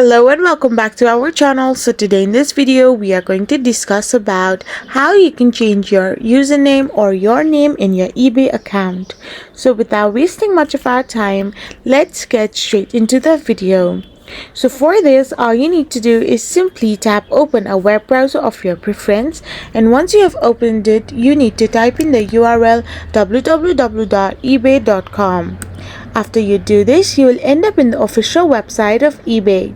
Hello and welcome back to our channel. So today in this video we are going to discuss about how you can change your username or your name in your eBay account. So without wasting much of our time, let's get straight into the video. So for this, all you need to do is simply tap open a web browser of your preference, and once you have opened it, you need to type in the URL www.ebay.com. After you do this, you will end up in the official website of eBay.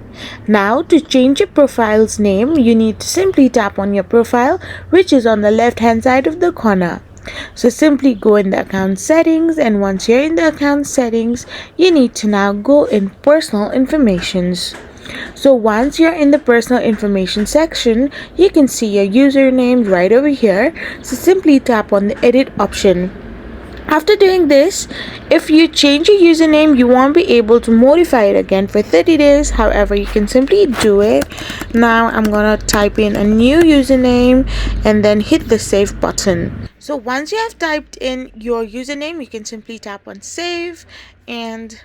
Now, to change your profile's name, you need to simply tap on your profile, which is on the left hand side of the corner. So simply go in the account settings, and once you're in the account settings, you need to now go in personal informations. So once you're in the personal information section, you can see your username right over here. So simply tap on the edit option. After doing this, if you change your username, you won't be able to modify it again for 30 days. However, you can simply do it. Now I'm gonna type in a new username and then hit the save button. So once you have typed in your username, you can simply tap on save, and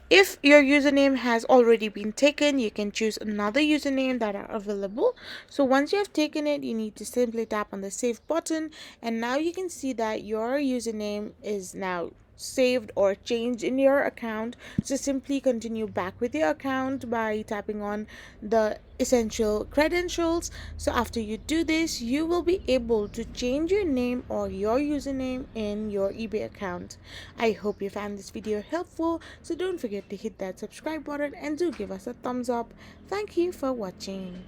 if your username has already been taken, you can choose another username that are available. So once you have taken it, you need to simply tap on the save button, and now you can see that your username is now saved or changed in your account. So simply continue back with your account by tapping on the essential credentials. So after you do this, you will be able to change your name or your username in your eBay account. I hope you found this video helpful, so don't forget to hit that subscribe button and do give us a thumbs up. Thank you for watching.